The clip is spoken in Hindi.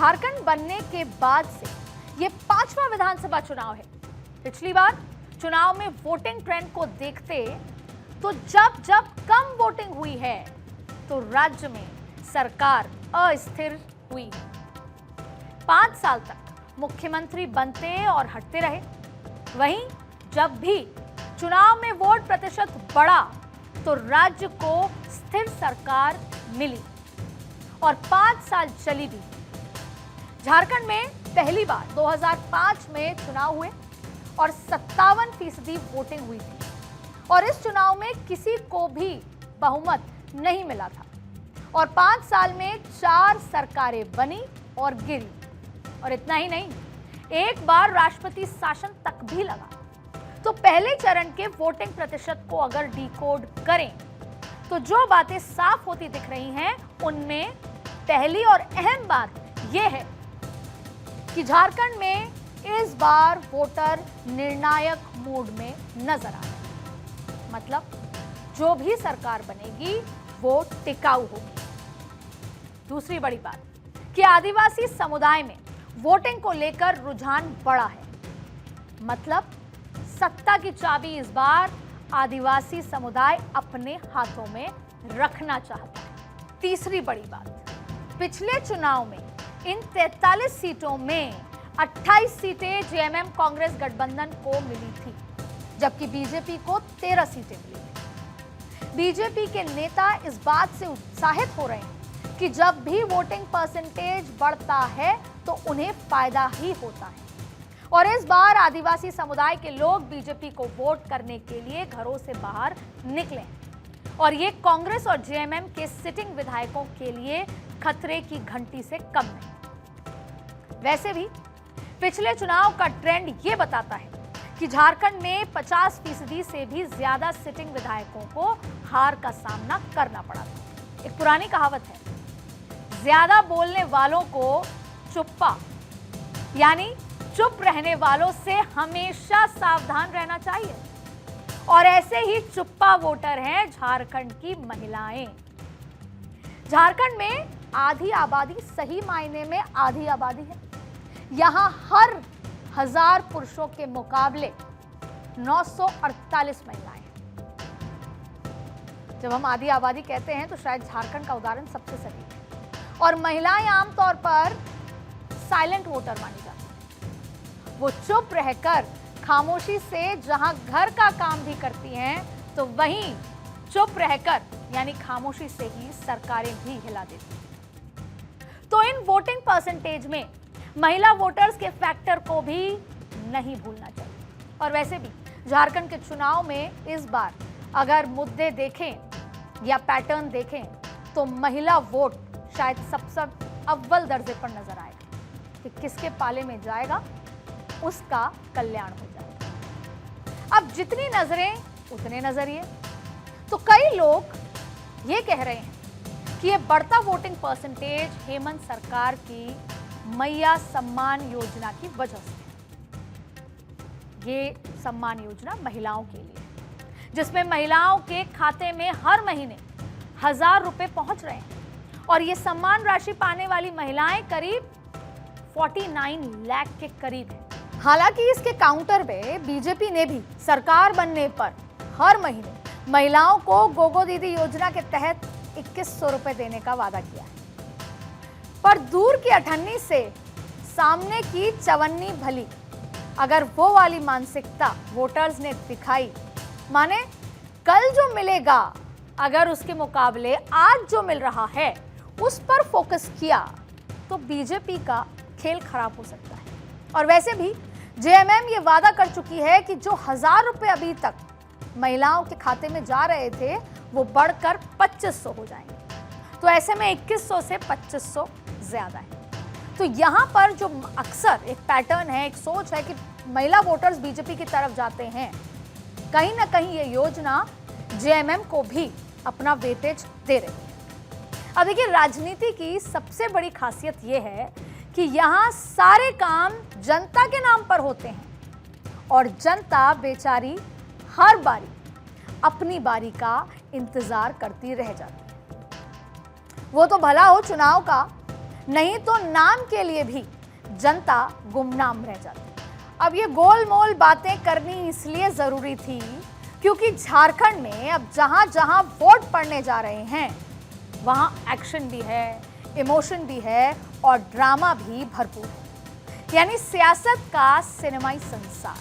झारखंड बनने के बाद से ये 5वां विधानसभा चुनाव है। पिछली बार चुनाव में वोटिंग ट्रेंड को देखते तो जब जब कम वोटिंग हुई है तो राज्य में सरकार अस्थिर हुई। 5 साल तक मुख्यमंत्री बनते और हटते रहे। वहीं जब भी चुनाव में वोट प्रतिशत बढ़ा तो राज्य को स्थिर सरकार मिली और 5 साल चली भी। झारखंड में पहली बार 2005 में चुनाव हुए और 57% वोटिंग हुई थी और इस चुनाव में किसी को भी बहुमत नहीं मिला था और 5 साल में 4 सरकारें बनी और गिरी। और इतना ही नहीं, एक बार राष्ट्रपति शासन तक भी लगा। तो पहले चरण के वोटिंग प्रतिशत को अगर डिकोड करें तो जो बातें साफ होती दिख रही हैं उनमें पहली और अहम बात यह है कि झारखंड में इस बार वोटर निर्णायक मूड में नजर आ रहे हैं। मतलब जो भी सरकार बनेगी वो टिकाऊ होगी। दूसरी बड़ी बात कि आदिवासी समुदाय में वोटिंग को लेकर रुझान बढ़ा है। मतलब सत्ता की चाबी इस बार आदिवासी समुदाय अपने हाथों में रखना चाहता है। तीसरी बड़ी बात, पिछले चुनाव में इन 43 सीटों में 28 सीटें जेएमएम कांग्रेस गठबंधन को मिली थी, जबकि बीजेपी को 13 सीटें मिली थी। बीजेपी के नेता इस बात से उत्साहित हो रहे हैं कि जब भी वोटिंग परसेंटेज बढ़ता है तो उन्हें फायदा ही होता है। और इस बार आदिवासी समुदाय के लोग बीजेपी को वोट करने के लिए घरों से बाहर निकले और ये कांग्रेस और जेएमएम के सिटिंग विधायकों के लिए खतरे की घंटी से कम नहीं। वैसे भी पिछले चुनाव का ट्रेंड ये बताता है कि झारखंड में 50% से भी ज्यादा सिटिंग विधायकों को हार का सामना करना पड़ा था। एक पुरानी कहावत है, ज्यादा बोलने वालों को चुप्पा, यानी चुप रहने वालों से हमेशा सावधान रहना चाहिए। और ऐसे ही चुप्पा वोटर हैं झारखंड की महिलाएं। झारखंड में आधी आबादी, सही मायने में आधी आबादी है। यहां हर 1000 पुरुषों के मुकाबले 948 महिलाएं हैं। जब हम आधी आबादी कहते हैं तो शायद झारखंड का उदाहरण सबसे सटीक है। और महिलाएं आमतौर पर साइलेंट वोटर मानी जाती हैं। वो चुप रहकर खामोशी से जहां घर का काम भी करती हैं तो वहीं चुप रहकर यानी खामोशी से ही सरकारें भी हिला देती हैं। तो इन वोटिंग परसेंटेज में महिला वोटर्स के फैक्टर को भी नहीं भूलना चाहिए। और वैसे भी झारखंड के चुनाव में इस बार अगर मुद्दे देखें या पैटर्न देखें तो महिला वोट शायद सबसे अव्वल दर्जे पर नजर आएगा कि किसके पाले में जाएगा उसका कल्याण हो जाएगा। अब जितनी नजरें उतने नजरिए। तो कई लोग ये कह रहे हैं कि ये बढ़ता वोटिंग परसेंटेज हेमंत सरकार की मैया सम्मान योजना की वजह से। ये सम्मान योजना महिलाओं के लिए, जिसमें महिलाओं के खाते में हर महीने 1000 रुपए पहुंच रहे हैं और ये सम्मान राशि पाने वाली महिलाएं करीब 49 लाख के करीब है। हालांकि इसके काउंटर पे बीजेपी ने भी सरकार बनने पर हर महीने महिलाओं को गोगो दीदी योजना के तहत 2100 रुपए देने का वादा किया है। पर दूर की अठन्नी से सामने की चवन्नी भली, अगर वो वाली मानसिकता वोटर्स ने दिखाई, माने कल जो मिलेगा अगर उसके मुकाबले आज जो मिल रहा है उस पर फोकस किया तो बीजेपी का खेल खराब हो सकता है। और वैसे भी जेएमएम ये वादा कर चुकी है कि जो 1000 रुपए अभी तक महिलाओं के खाते में जा रहे थे वो बढ़कर 2500 हो जाएंगे। तो ऐसे में 2100 से 2500 ज्यादा है। तो यहां पर जो अक्सर एक पैटर्न है, एक सोच है कि महिला वोटर्स बीजेपी की तरफ जाते हैं, कहीं ना कहीं ये योजना जेएमएम को भी अपना वेटेज दे रही है। अब देखिए, राजनीति की सबसे बड़ी खासियत यह है कि यहां सारे काम जनता के नाम पर होते हैं और जनता बेचारी हर बारी अपनी बारी का इंतजार करती रह जाती है। वो तो भला हो चुनाव का, नहीं तो नाम के लिए भी जनता गुमनाम रह जाती। अब ये गोलमोल बातें करनी इसलिए जरूरी थी क्योंकि झारखंड में अब जहां जहां वोट पड़ने जा रहे हैं वहां एक्शन भी है, इमोशन भी है और ड्रामा भी भरपूर है। यानी सियासत का सिनेमाई संसार।